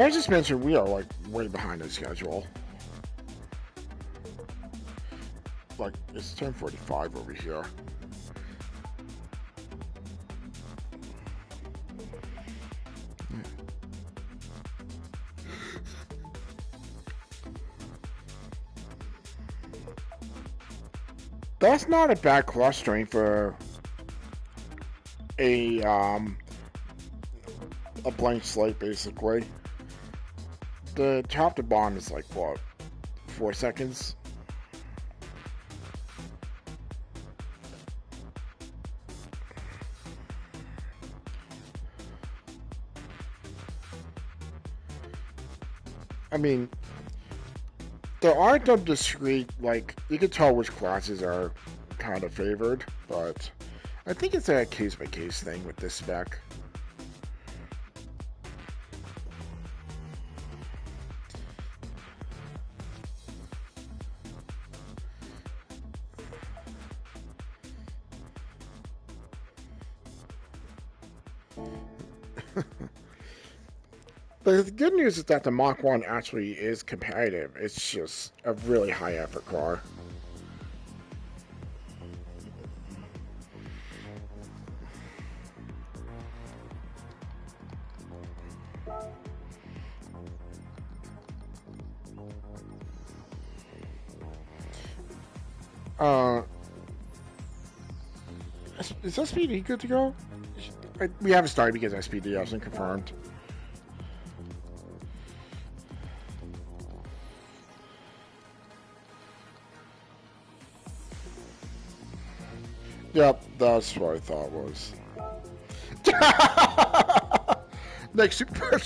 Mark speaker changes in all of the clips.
Speaker 1: I just mentioned we are like way behind the schedule. Like it's 10:45 over here. That's not a bad clustering for a blank slate, basically. The top to bottom is like what, 4 seconds? I mean, there aren't no discrete, like, you can tell which classes are kind of favored, but I think it's a case-by-case thing with this spec. But the good news is that the Mach 1 actually is competitive. It's just a really high effort car. Is SPD good to go? We haven't started because SPD hasn't confirmed. Yep, that's what I thought was. Next super.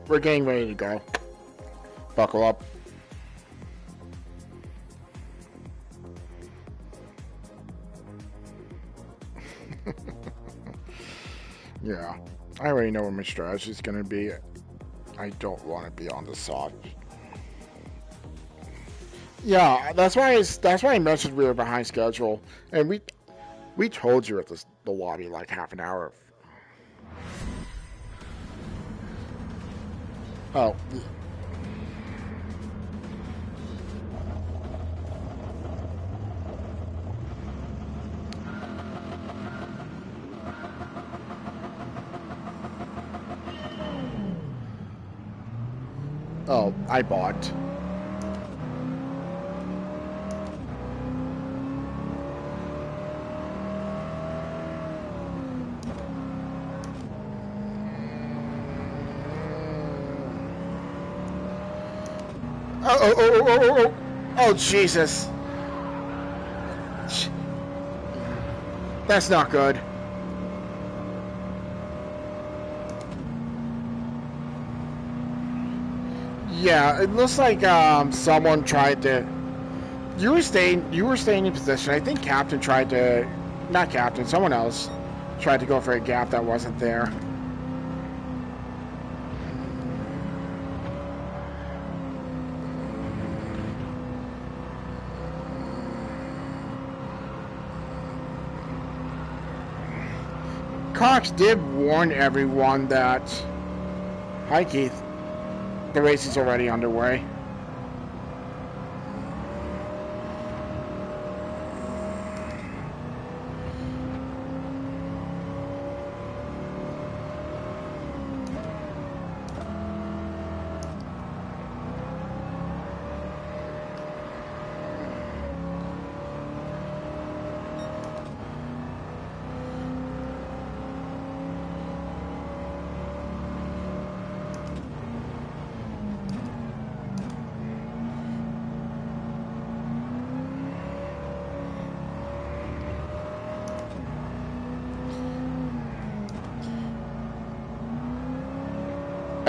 Speaker 1: We're getting ready to go. Buckle up. Yeah, I already know what my strategy is going to be. I don't want to be on the soft. Yeah, that's why I mentioned we were behind schedule, and we told you at the lobby like half an hour. Oh. Oh, I bought. Oh, Jesus. That's not good. Yeah, it looks like someone tried to. You were staying in position. I think Captain tried to, not Captain, someone else tried to go for a gap that wasn't there. Cox did warn everyone that, hi Keith, the race is already underway.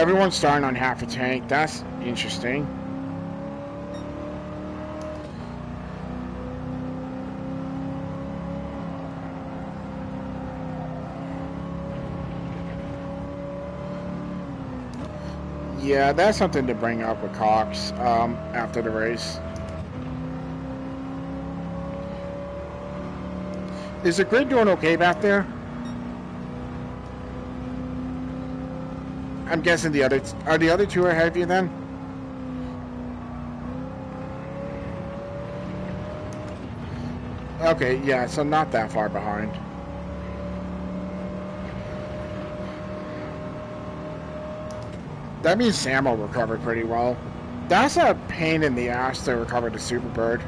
Speaker 1: Everyone's starting on half a tank. That's interesting. Yeah, that's something to bring up with Cox after the race. Is the grid doing okay back there? I'm guessing the other two ahead of you then? Okay, yeah, so not that far behind. That means Sam will recover pretty well. That's a pain in the ass to recover the Superbird.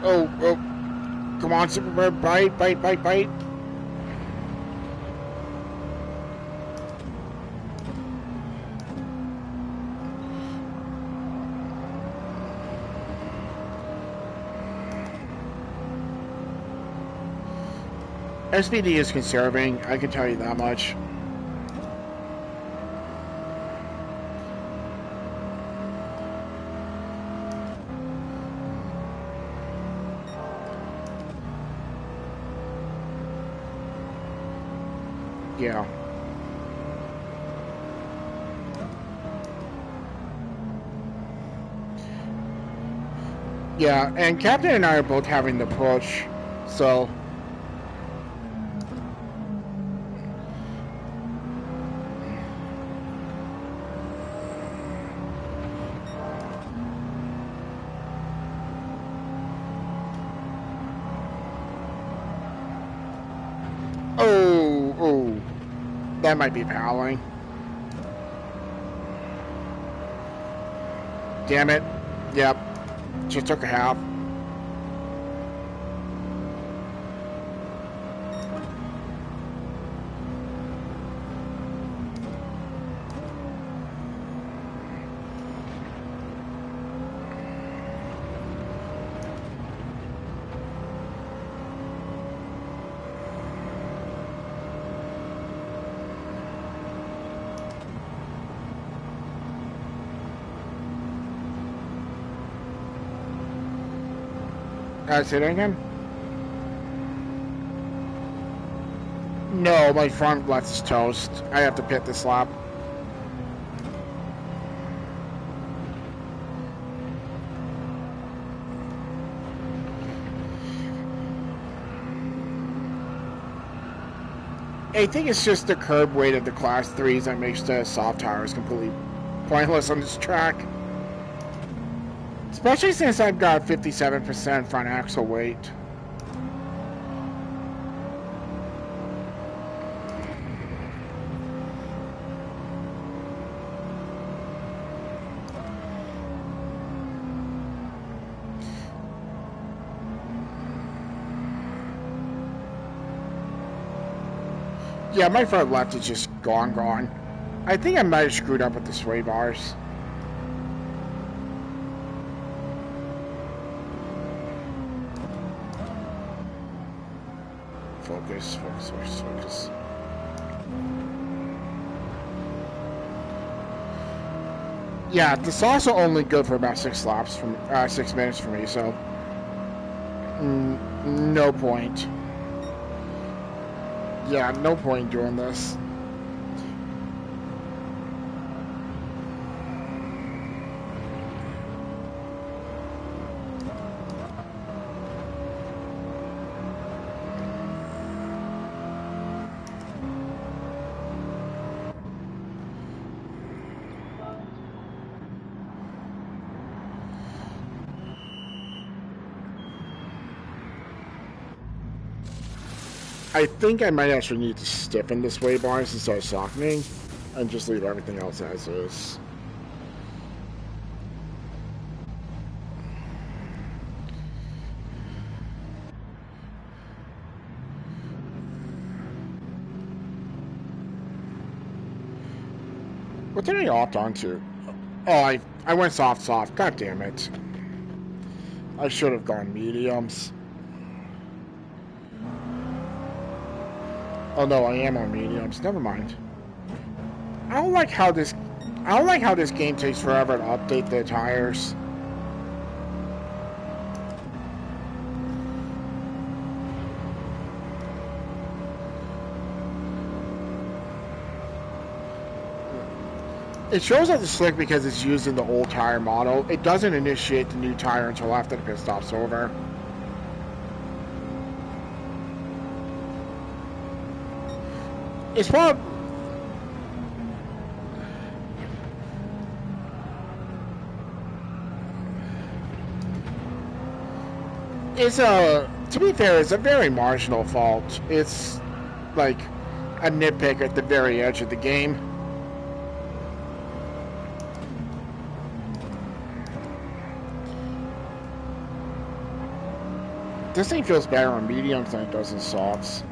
Speaker 1: Oh, come on, Superbird, bite, bite, bite, bite. SPD is conserving, I can tell you that much. Yeah. Yeah, and Captain and I are both having the push, so... Oh, that might be fouling. Damn it. Yep. Just took a half. Say that again? No, my front left is toast. I have to pit this lap. I think it's just the curb weight of the Class 3s that makes the soft tires completely pointless on this track. Especially since I've got 57% front axle weight. Yeah, my front left is just gone. I think I might have screwed up with the sway bars. Focus. Yeah, this is also only good for about 6 minutes for me, so no point. Yeah, no point doing this. I think I might actually need to stiffen the sway bars instead of softening and just leave everything else as is. What did I opt onto? Oh, I went soft. God damn it. I should have gone mediums. Oh no, I am on mediums. Never mind. I don't like how this game takes forever to update the tires. It shows that it's slick because it's using the old tire model. It doesn't initiate the new tire until after the pit stop's over. It's probably... to be fair, it's a very marginal fault. It's like a nitpick at the very edge of the game. This thing feels better on mediums than it does in softs.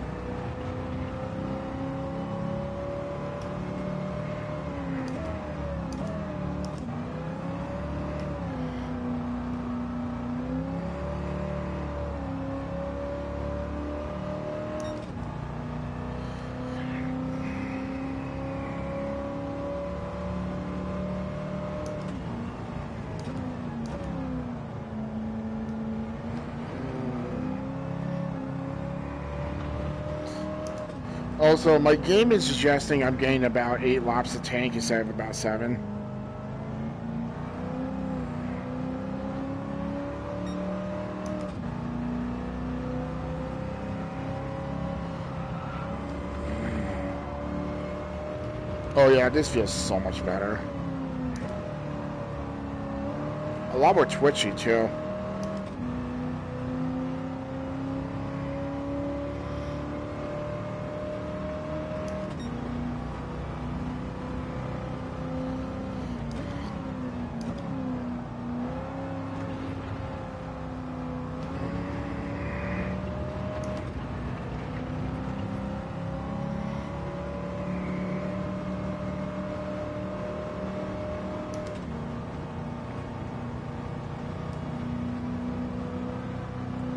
Speaker 1: Also, my game is suggesting I'm getting about 8 laps of tank instead of about 7. Oh yeah, this feels so much better. A lot more twitchy too.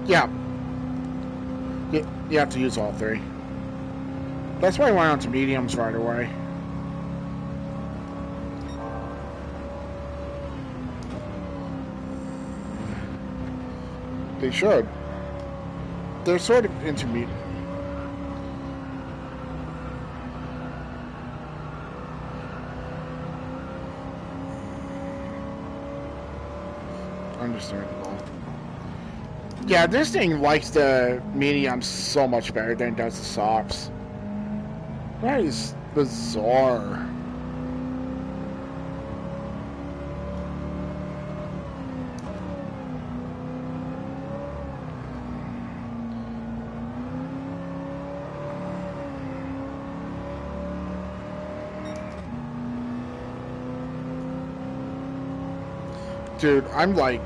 Speaker 1: Yeah. You have to use all 3. That's why I went on to mediums right away. They should. They're sort of intermediate. Understandable. Yeah, this thing likes the mediums so much better than it does the softs. That is bizarre. Dude, I'm like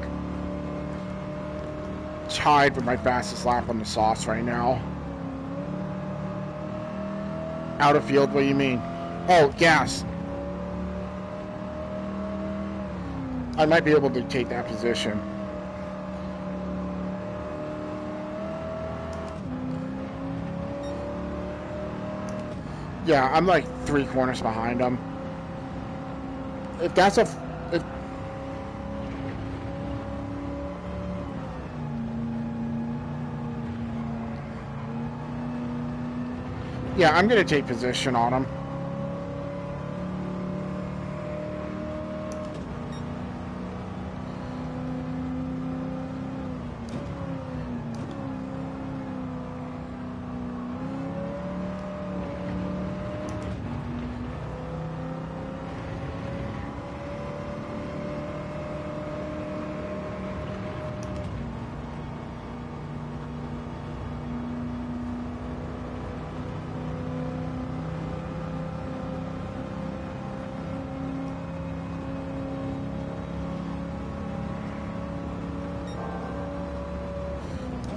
Speaker 1: tied for my fastest lap on the softs right now. Out of field, what do you mean? Oh, gas. I might be able to take that position. Yeah, I'm like 3 corners behind him. If that's a... Yeah, I'm going to take position on him.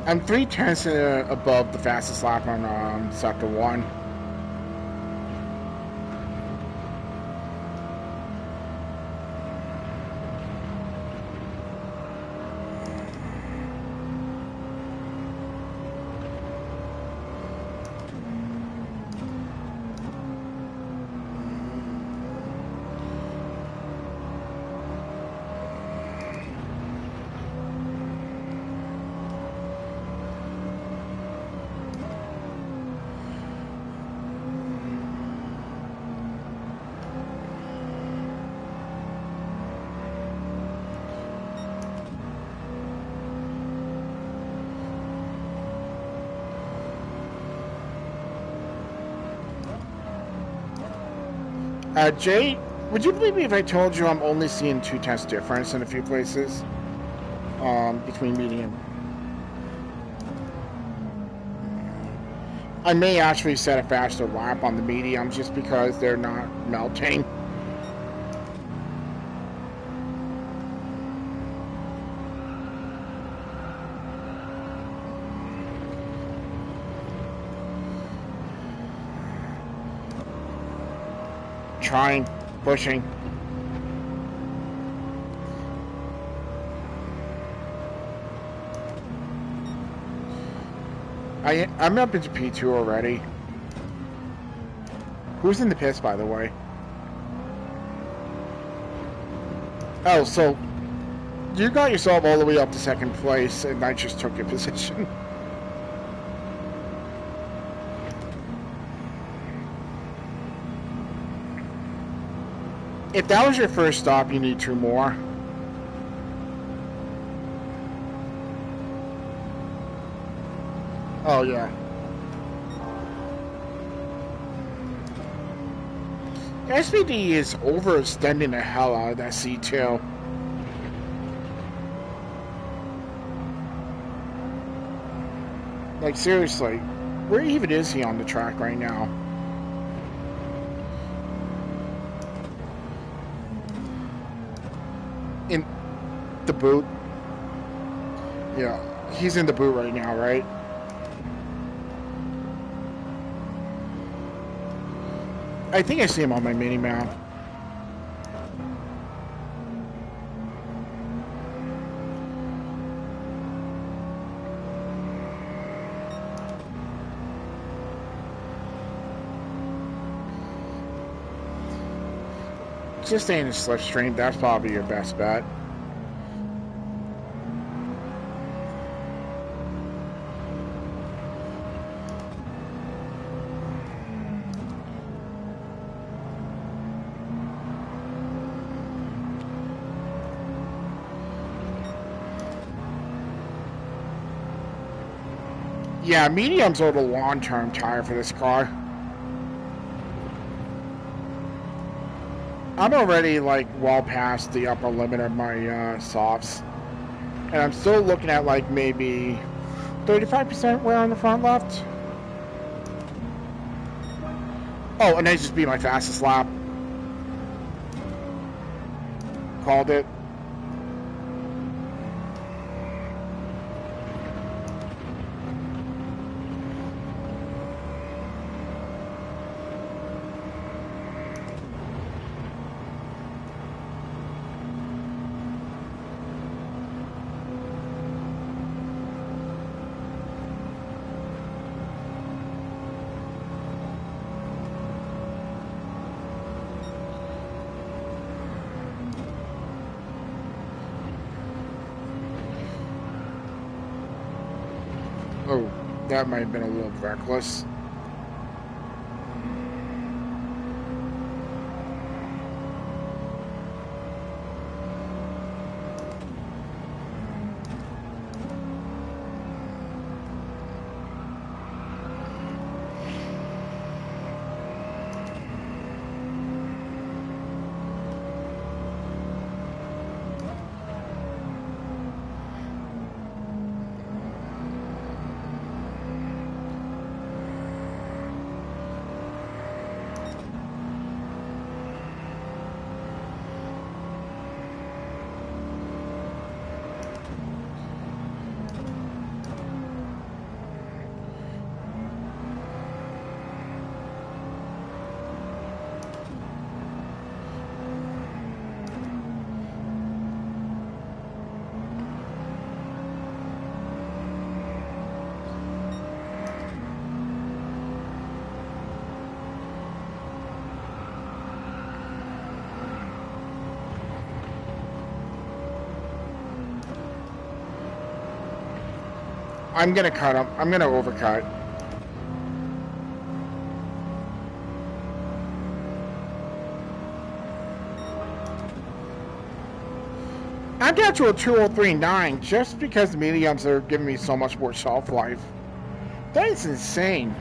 Speaker 1: I'm 3/10 above the fastest lap on Sector 1. Jay, would you believe me if I told you I'm only seeing 2/10 difference in a few places between medium? I may actually set a faster lap on the mediums just because they're not melting. Trying, pushing. I'm up into P2 already. Who's in the pits, by the way? Oh, so you got yourself all the way up to second place, and I just took your position. If that was your first stop, you need 2 more. Oh, yeah. SPD is overextending the hell out of that C2. Like, seriously, where even is he on the track right now? In the boot? Yeah, he's in the boot right now, right? I think I see him on my mini map. Just stay in the slipstream. That's probably your best bet. Yeah, mediums are the long-term tire for this car. I'm already like well past the upper limit of my softs, and I'm still looking at like maybe 35% wear on the front left. Oh, and I just beat my fastest lap. Called it. Oh, that might have been a little reckless. I'm gonna cut him. I'm gonna overcut. I'm down to a 203.9 just because the mediums are giving me so much more shelf life. That is insane.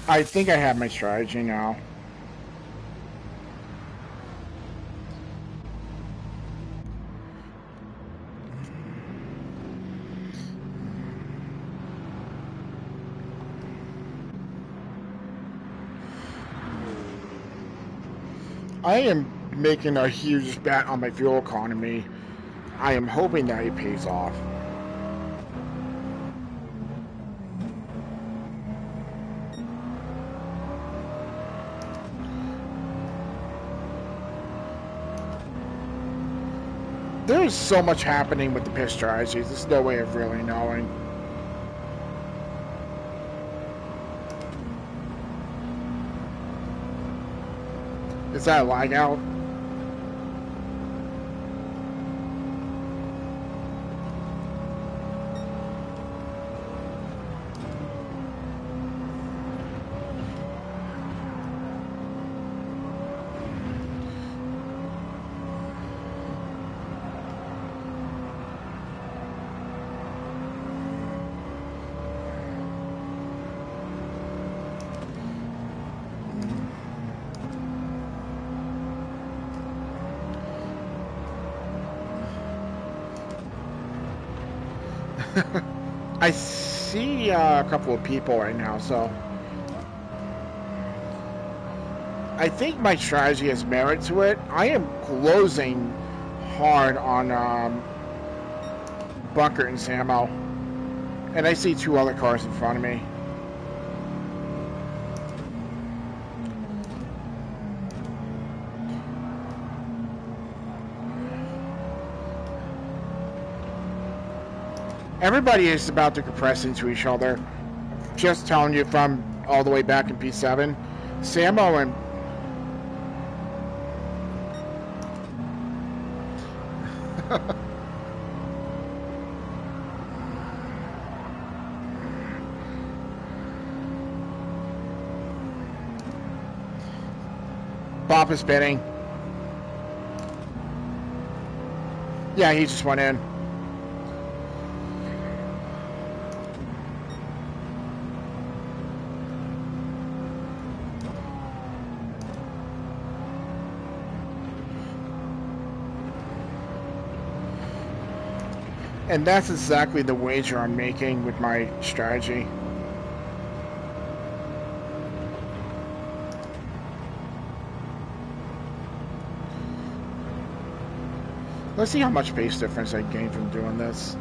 Speaker 1: I think I have my strategy now. I am making a huge bet on my fuel economy. I am hoping that it pays off. There's so much happening with the pit strategies. There's no way of really knowing. Is that a lag out? I see a couple of people right now, so I think my strategy has merit to it. I am closing hard on Bunker and Samo, and I see two other cars in front of me. Everybody is about to compress into each other. Just telling you from all the way back in P7. Samo and... Bob is spinning. Yeah, he just went in. And that's exactly the wager I'm making with my strategy. Let's see how much pace difference I gain from doing this.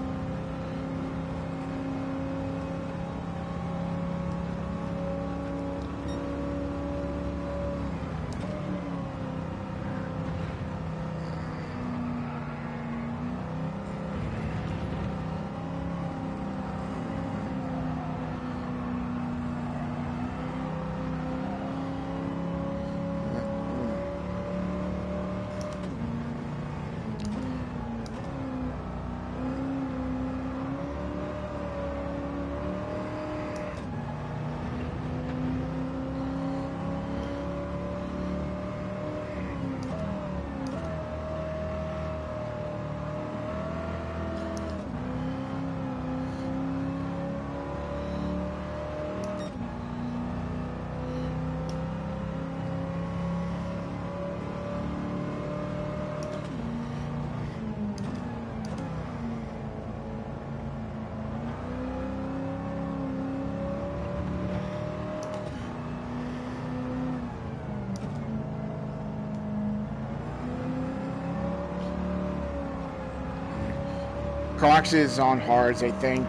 Speaker 1: Cox is on hards, I think.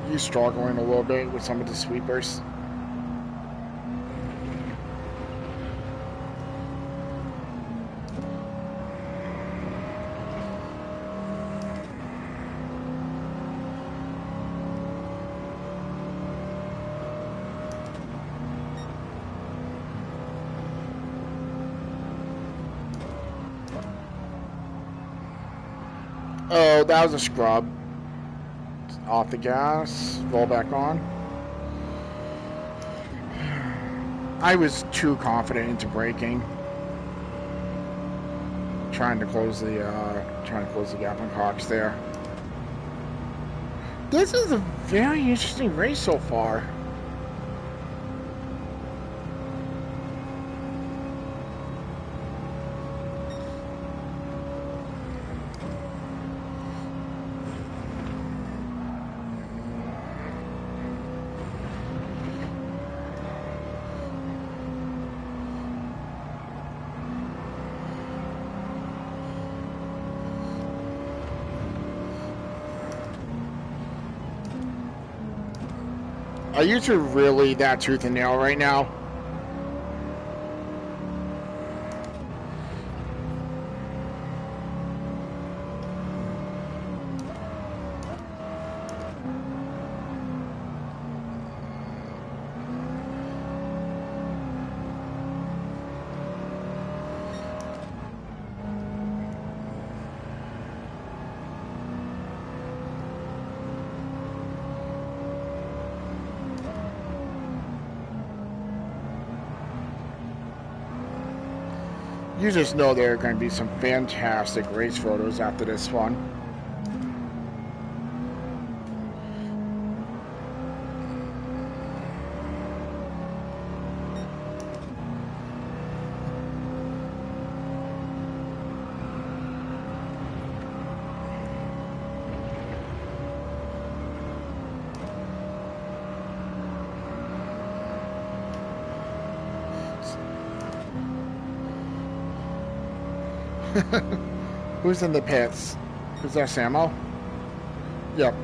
Speaker 1: He's struggling a little bit with some of the sweepers. Oh, that was a scrub. Off the gas, roll back on. I was too confident into braking. Trying to close the gap on Cox there. This is a very interesting race so far. Are you two really that tooth and nail right now? You just know there are going to be some fantastic race photos after this one. Who's in the pits? Who's that, Samo? Yep.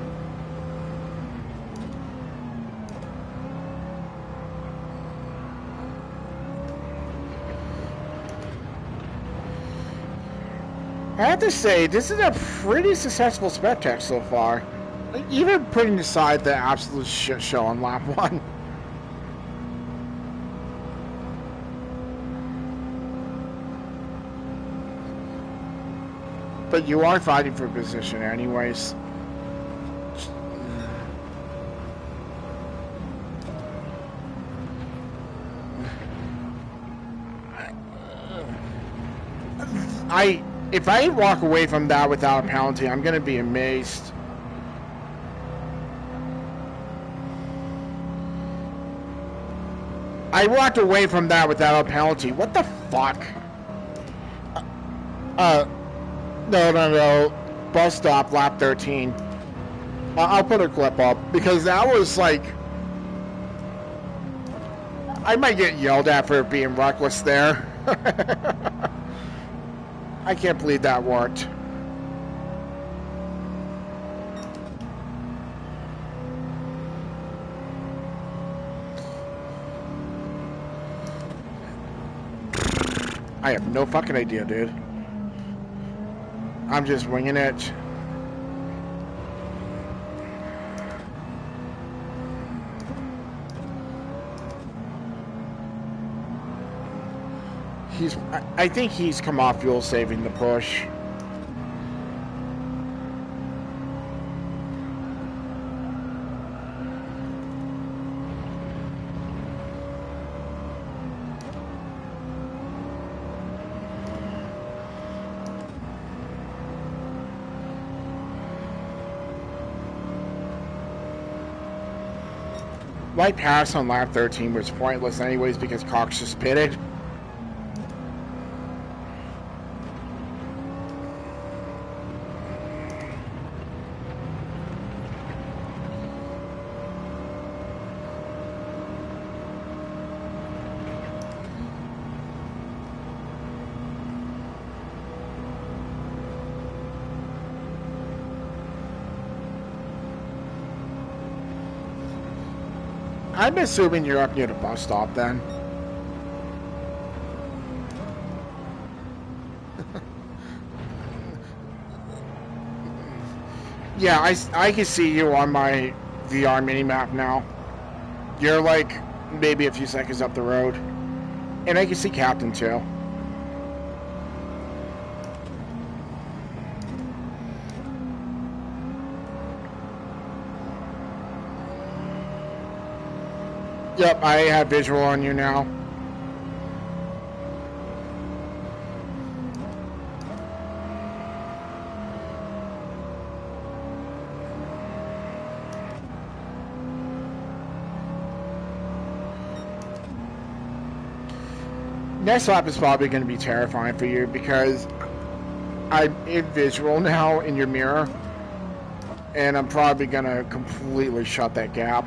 Speaker 1: I have to say, this is a pretty successful spec tech so far. Even putting aside the absolute shit show on lap 1. But you are fighting for position anyways. If I walk away from that without a penalty, I'm going to be amazed. I walked away from that without a penalty. What the fuck? No. Bus stop, lap 13. I'll put a clip up because that was like... I might get yelled at for being reckless there. I can't believe that worked. I have no fucking idea, dude. I'm just winging it. I think he's come off fuel saving the push. My pass on lap 13 was pointless anyways because Cox just pitted. I'm assuming you're up near the bus stop then. Yeah, I can see you on my VR minimap now. You're like maybe a few seconds up the road. And I can see Captain too. Yep, I have visual on you now. Next lap is probably going to be terrifying for you because I'm in visual now in your mirror, and I'm probably going to completely shut that gap.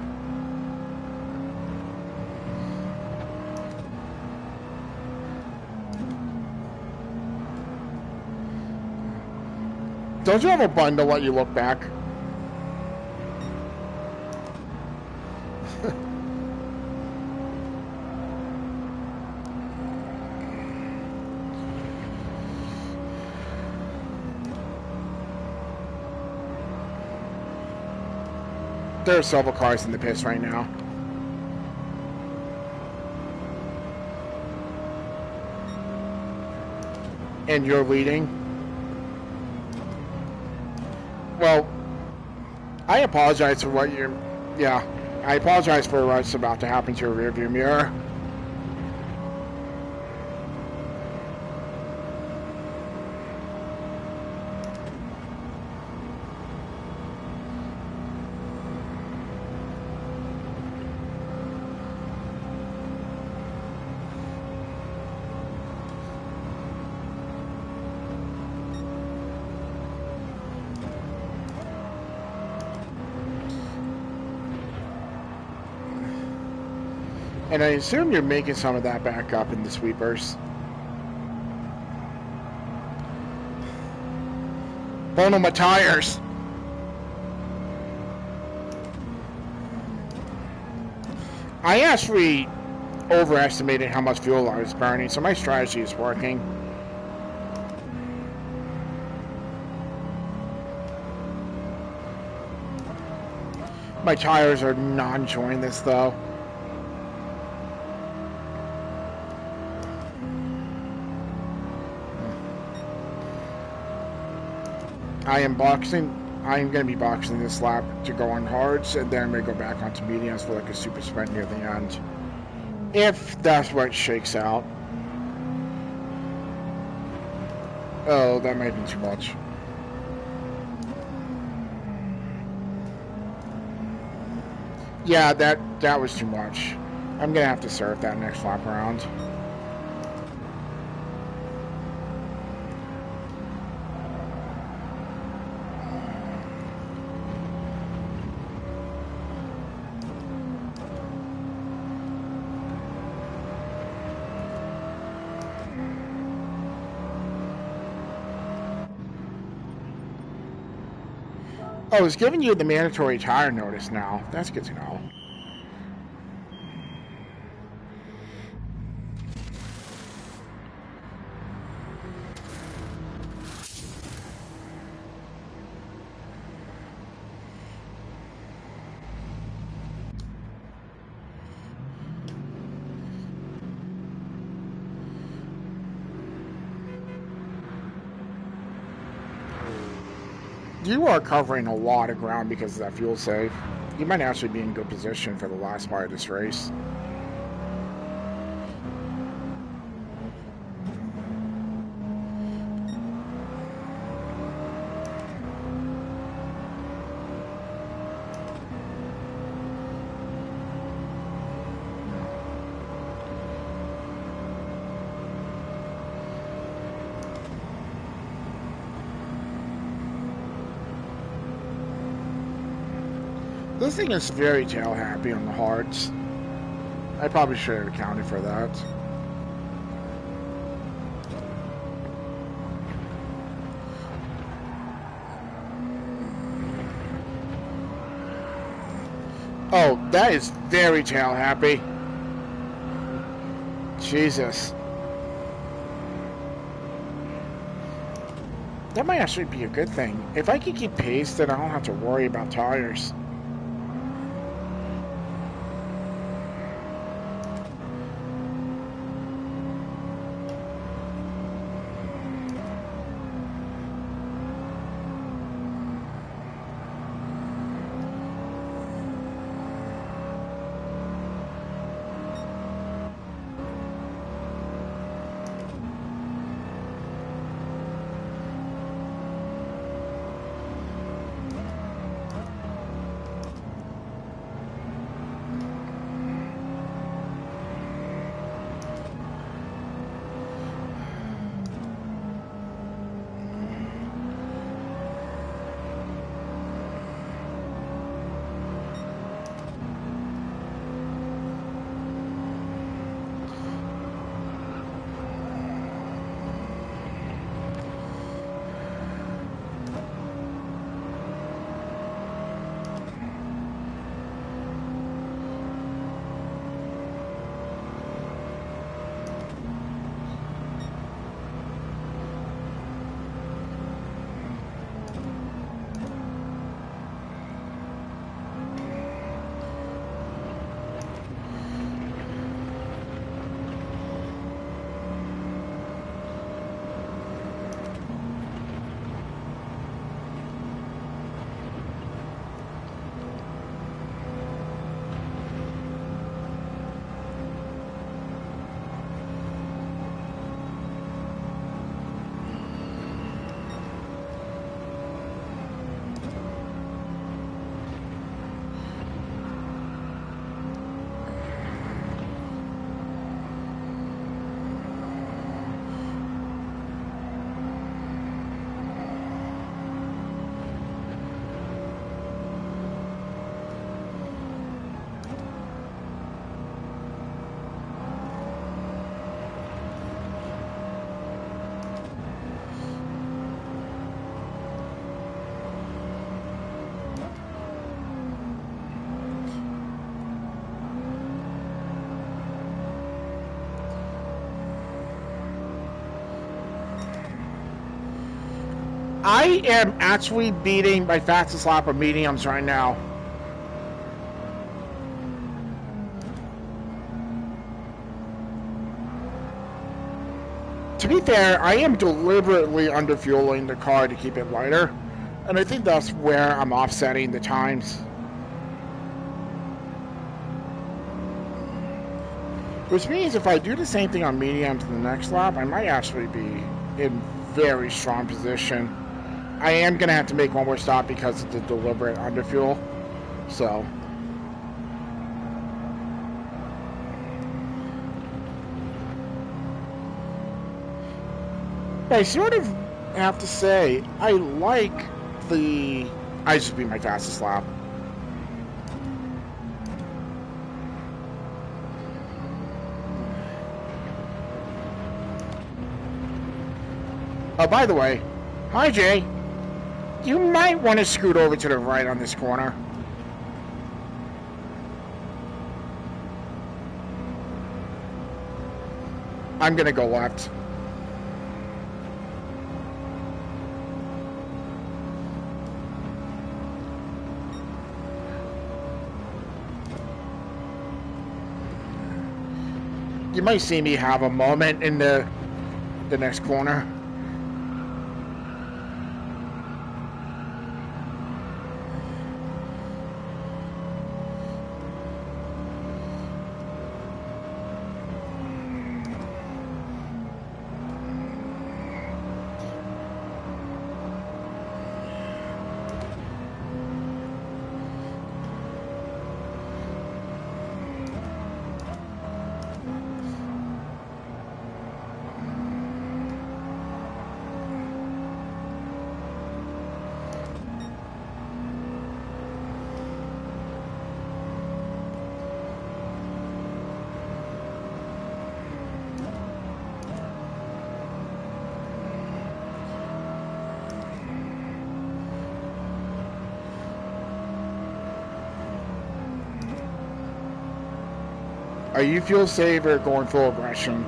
Speaker 1: Don't you have a button to let you look back? There are several cars in the pits right now. And you're leading? Well, I apologize for what you're... Yeah, I apologize for what's about to happen to your rearview mirror. And I assume you're making some of that back up in the sweepers. Burn on my tires. I actually overestimated how much fuel I was burning, so my strategy is working. My tires are not enjoying this though. I'm going to be boxing this lap to go on hards, and then I'm going to go back onto mediums for like a super sprint near the end. If that's what shakes out. Oh, that might be too much. Yeah, that was too much. I'm going to have to serve that next lap around. Oh, it's giving you the mandatory tire notice now. That's good to know. You are covering a lot of ground because of that fuel save. You might actually be in good position for the last part of this race. This thing is very tail happy on the hards. I probably should have accounted for that. Oh, that is very tail happy. Jesus. That might actually be a good thing. If I can keep pace, then I don't have to worry about tires. I am actually beating my fastest lap of mediums right now. To be fair, I am deliberately underfueling the car to keep it lighter, and I think that's where I'm offsetting the times. Which means if I do the same thing on mediums in the next lap, I might actually be in very strong position. I am going to have to make one more stop because of the deliberate underfuel. So... I sort of have to say, I like the... I just beat my fastest lap. Oh, by the way, hi Jay. You might want to scoot over to the right on this corner. I'm gonna go left. You might see me have a moment in the next corner. Are you fuel safe or going full aggression?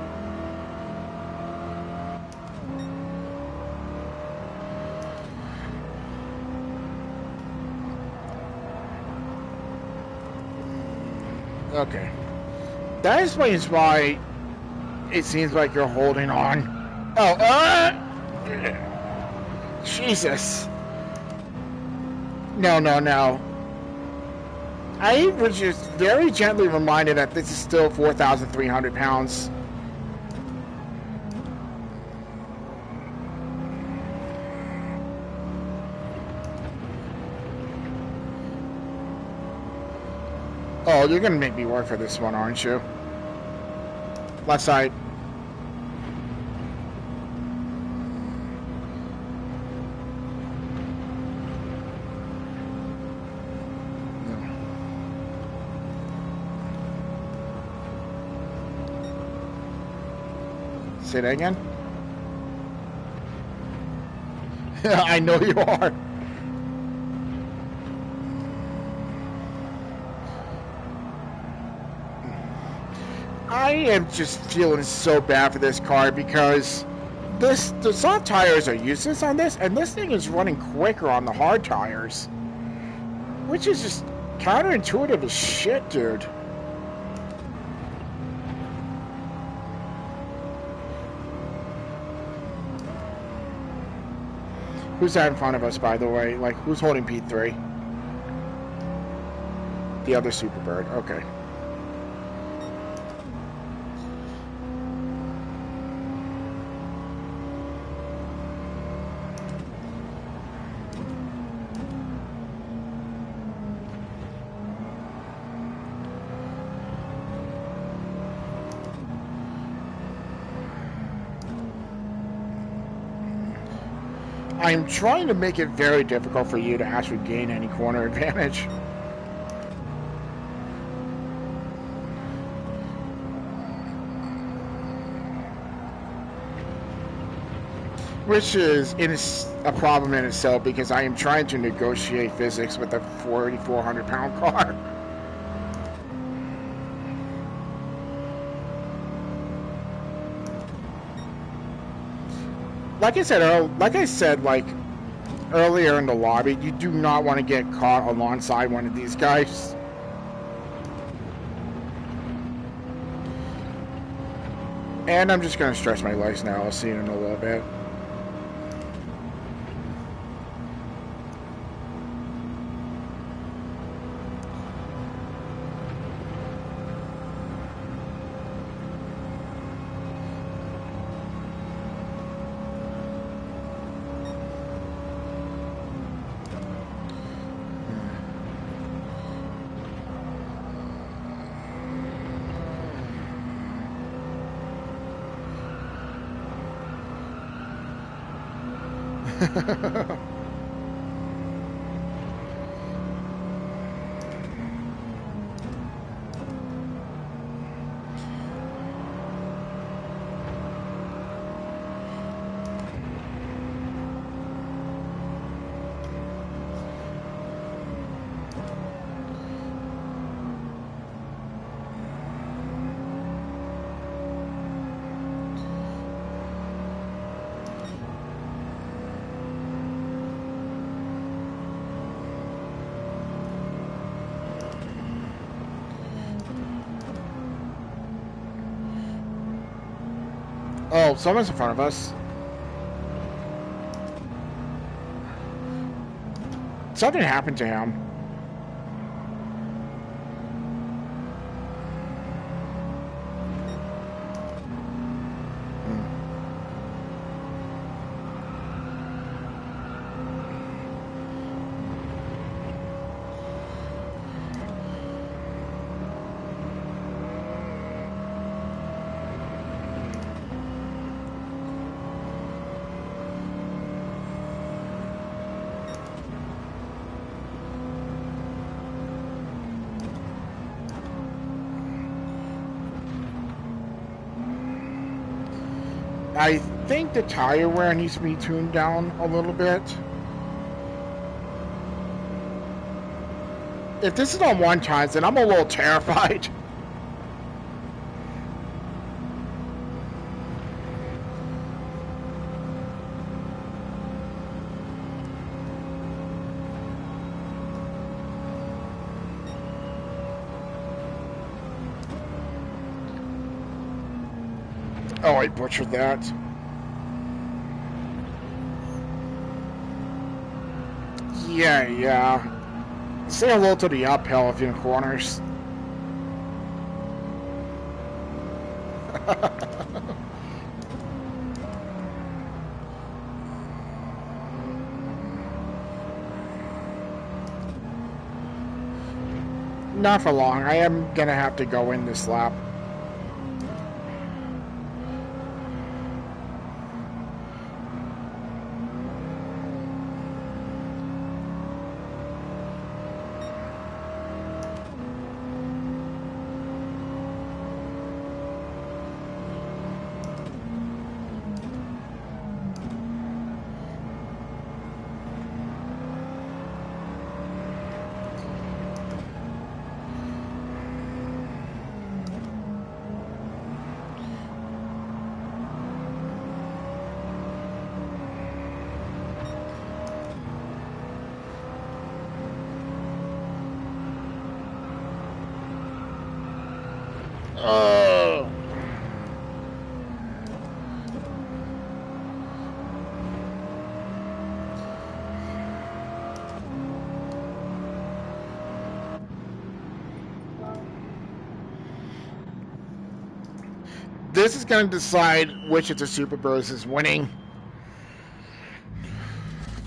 Speaker 1: Okay. That explains why it seems like you're holding on. Oh, Jesus. No. I was just very gently reminded that this is still 4,300 pounds. Oh, you're gonna make me work for this one, aren't you? Left side. Say that again? I know you are. I am just feeling so bad for this car because the soft tires are useless on this, and this thing is running quicker on the hard tires, which is just counterintuitive as shit, dude. Who's that in front of us, by the way? Like, who's holding P3? The other Superbird. Okay. I'm trying to make it very difficult for you to actually gain any corner advantage. Which is a problem in itself because I am trying to negotiate physics with a 4,400 pound car. Like I said, like earlier in the lobby, you do not want to get caught alongside one of these guys. And I'm just going to stretch my legs now. I'll see you in a little bit. Oh, someone's in front of us. Something happened to him. I think the tire wear needs to be tuned down a little bit. If this is on one chance, then I'm a little terrified. Oh, I butchered that. Yeah. Say hello to the uphill if you're in corners. Not for long. I am gonna have to go in this lap. This is going to decide which of the Super Bros is winning.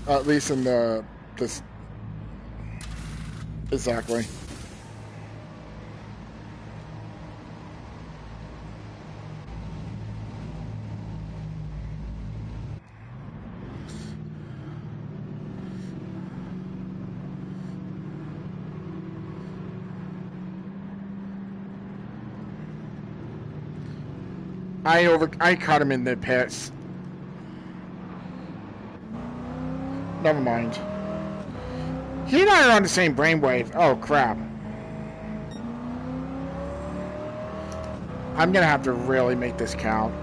Speaker 1: At least in this. Exactly. I caught him in the pits. Never mind. He and I are on the same brainwave. Oh crap. I'm gonna have to really make this count.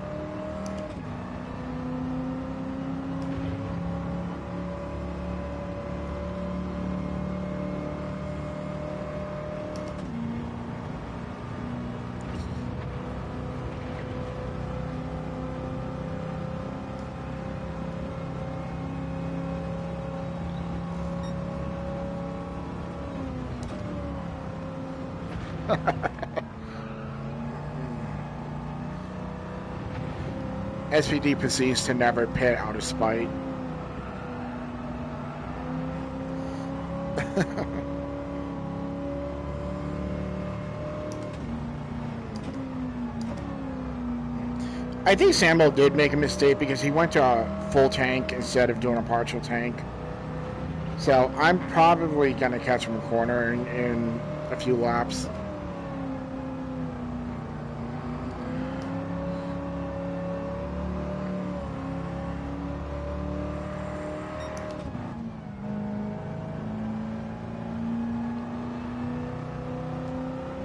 Speaker 1: SPD proceeds to never pit out of spite. I think Samuel did make a mistake because he went to a full tank instead of doing a partial tank. So I'm probably going to catch him a corner in a few laps.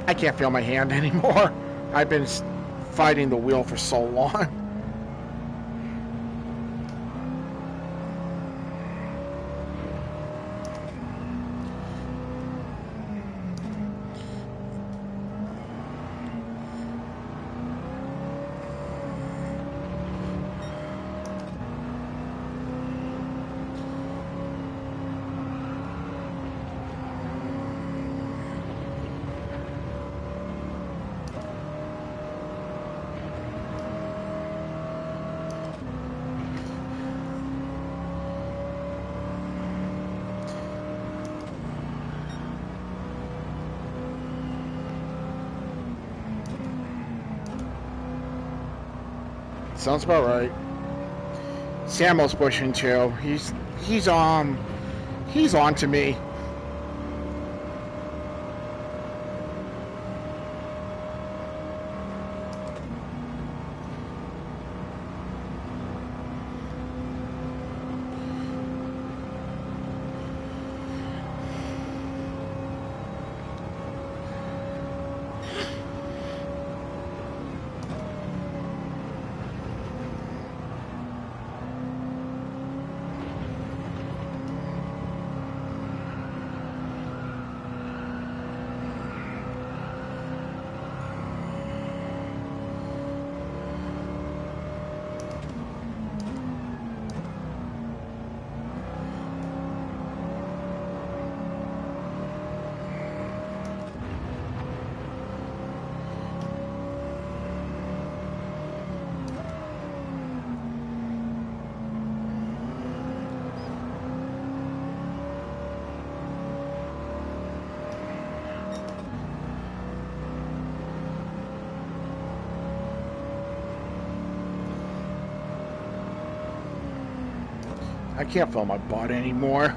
Speaker 1: I can't feel my hand anymore. I've been fighting the wheel for so long. Sounds about right. Samuel's pushing too. He's on to me. I can't feel my butt anymore.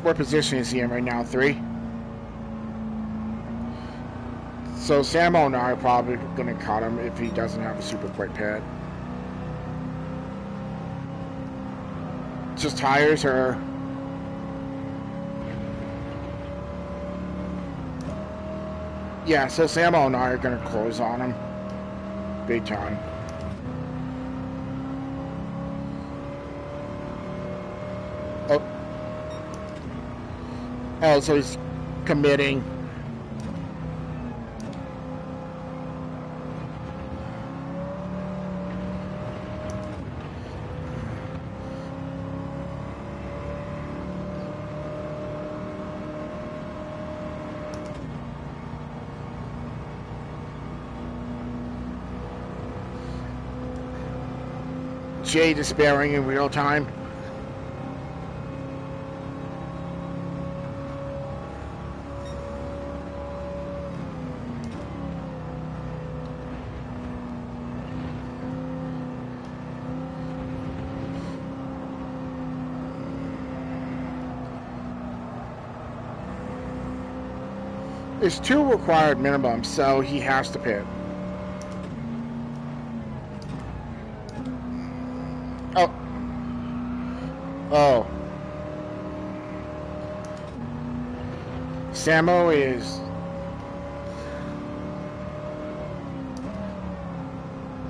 Speaker 1: What position is he in right now? 3? So Samuel and I are probably going to cut him if he doesn't have a super quick pit. Just tires or... Yeah, so Samuel and I are going to close on him. Big time. Oh, so he's committing. Jay despairing in real time. There's 2 required minimums, so he has to pit. Oh. Samo is...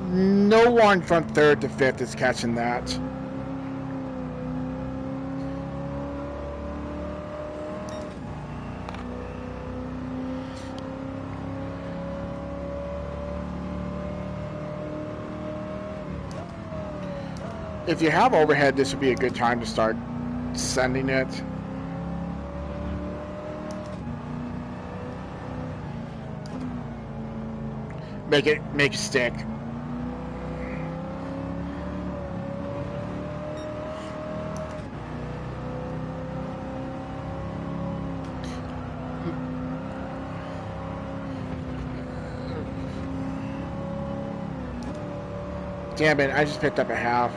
Speaker 1: No one from 3rd to 5th is catching that. If you have overhead, this would be a good time to start sending it. Make it stick. Damn it, I just picked up a half.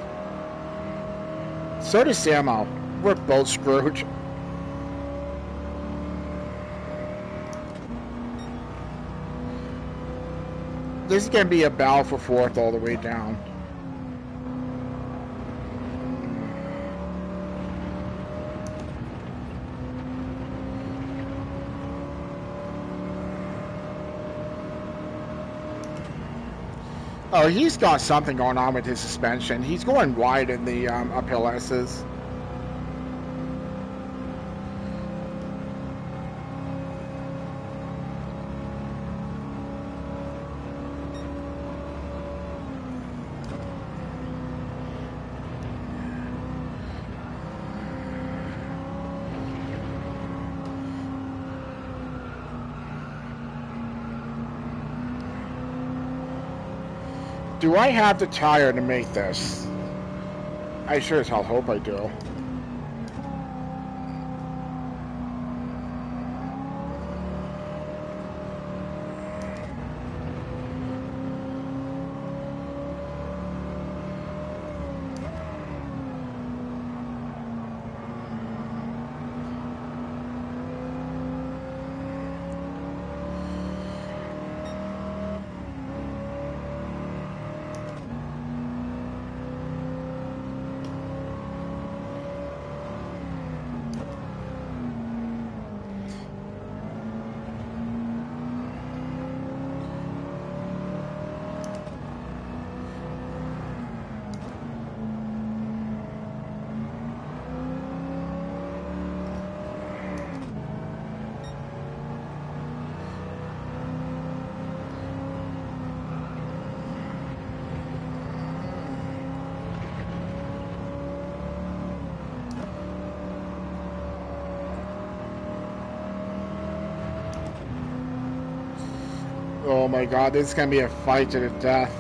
Speaker 1: So does Samo. We're both screwed. This is going to be a battle for fourth all the way down. Oh, he's got something going on with his suspension. He's going wide in the uphill S's. Do I have the tire to make this? I sure as hell hope I do. Oh my god, this is gonna be a fight to the death.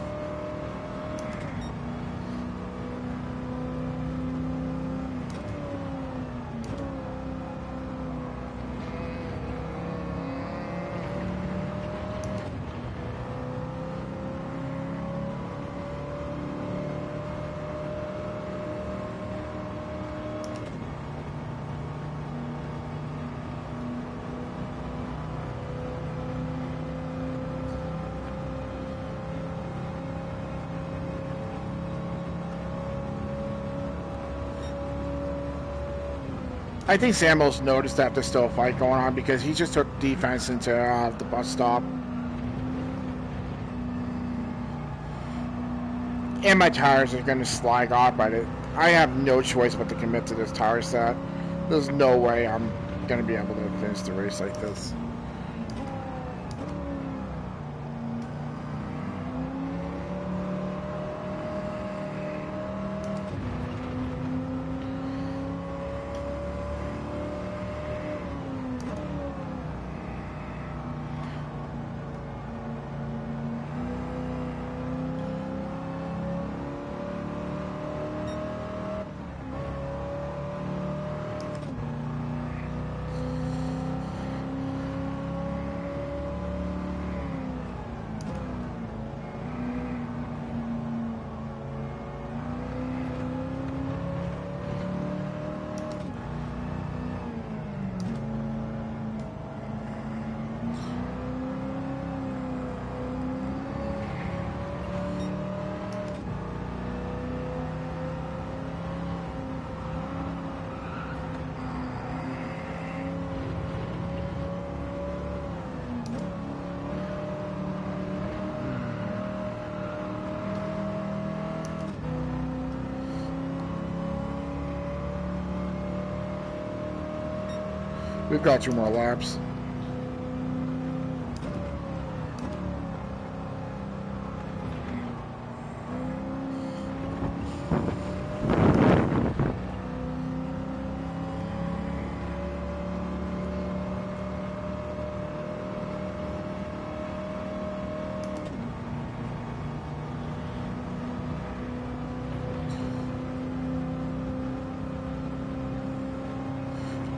Speaker 1: I think Samuel's noticed that there's still a fight going on because he just took defense into the bus stop. And my tires are going to slag off by it. I have no choice but to commit to this tire set. There's no way I'm going to be able to finish the race like this. We've got 2 more laps.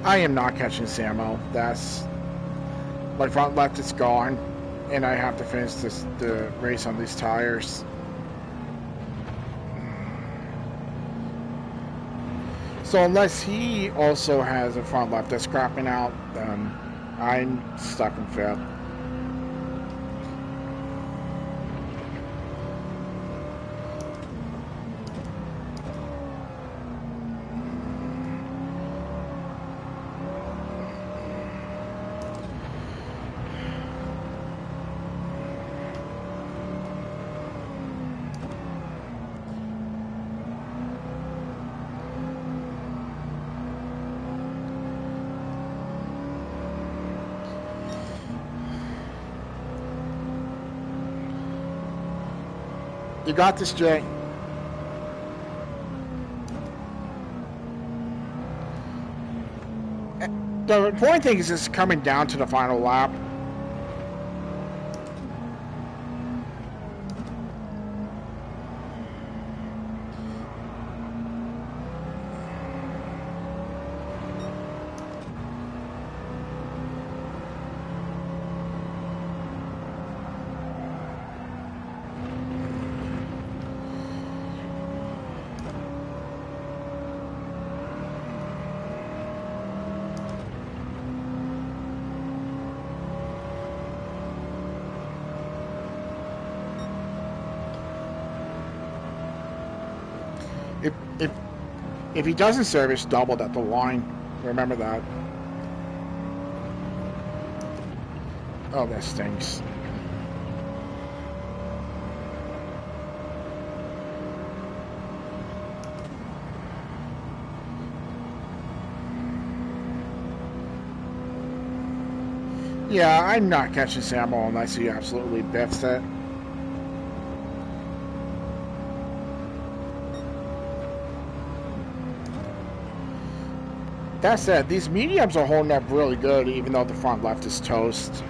Speaker 1: I am not catching Samo. That's my front left is gone, and I have to finish the race on these tires. So unless he also has a front left that's crapping out, then I'm stuck in fifth. You got this, Jay. The important thing is it's coming down to the final lap. If he doesn't serve, it's doubled at the line. Remember that. Oh, that stinks. Yeah, I'm not catching Samo unless he absolutely biffs it. That said, these mediums are holding up really good, even though the front left is toast.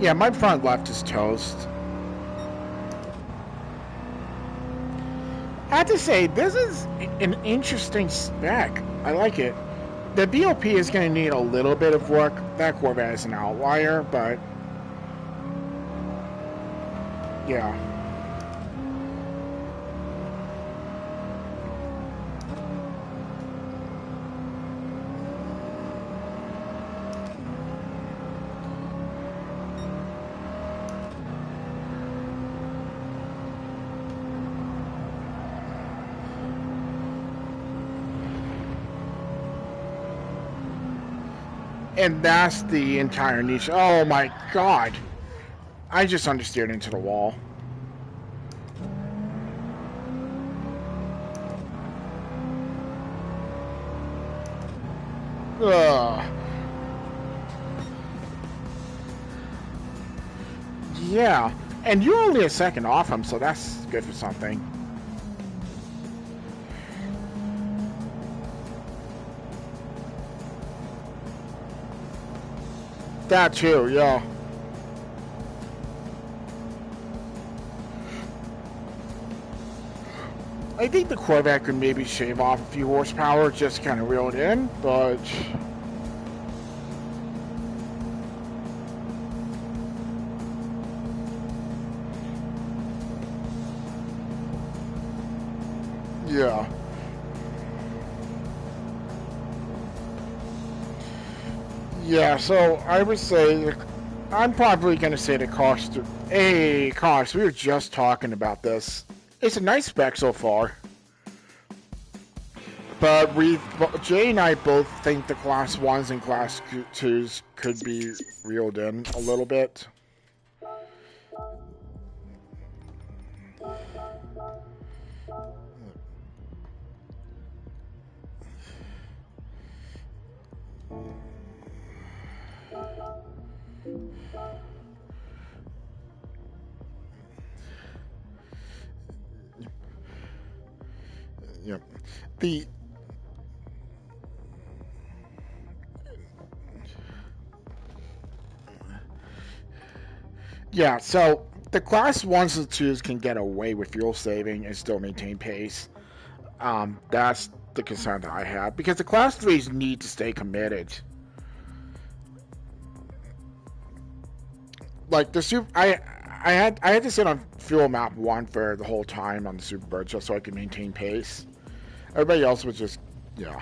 Speaker 1: Yeah, my front left is toast. I have to say, this is an interesting spec. I like it. The BOP is going to need a little bit of work. That Corvette is an outlier, but yeah. And that's the entire niche. Oh my god. I just understeered into the wall. Ugh. Yeah. And you're only a second off him, so that's good for something. That too, yeah. I think the Corvette could maybe shave off a few horsepower, just kind of reel it in, but yeah. Yeah, so I would say, I'm probably going to say the cost. Hey, cost, we were just talking about this. It's a nice spec so far. But Jay and I both think the Class 1s and Class 2s could be reeled in a little bit. Yep. The Yeah, so the class ones and twos can get away with fuel saving and still maintain pace. That's the concern that I have because the class threes need to stay committed. Like the super, I had to sit on fuel map one for the whole time on the Superbird just so I could maintain pace. Everybody else was just, yeah.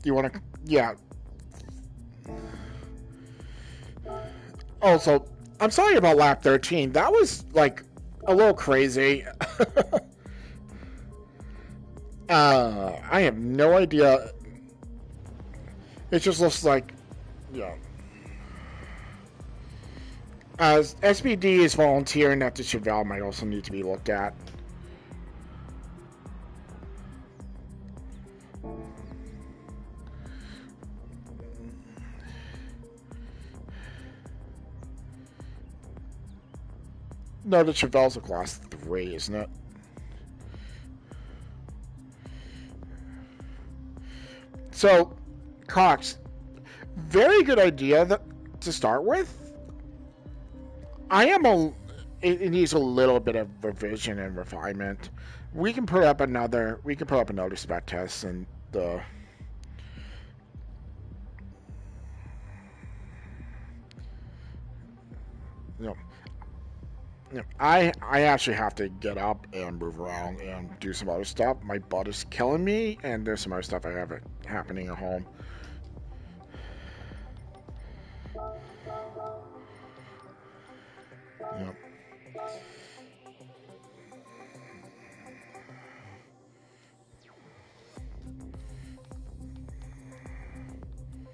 Speaker 1: You want to, yeah. Also, I'm sorry about lap 13. That was like a little crazy. I have no idea. It just looks like, yeah. As SBD is volunteering that the Chevelle might also need to be looked at. No, the Chevelle's a class 3, isn't it? So, Cox, very good idea to start with. It needs a little bit of revision and refinement. We can put up another spec test and the. You know, I actually have to get up and move around and do some other stuff. My butt is killing me, and there's some other stuff I have happening at home. Yep.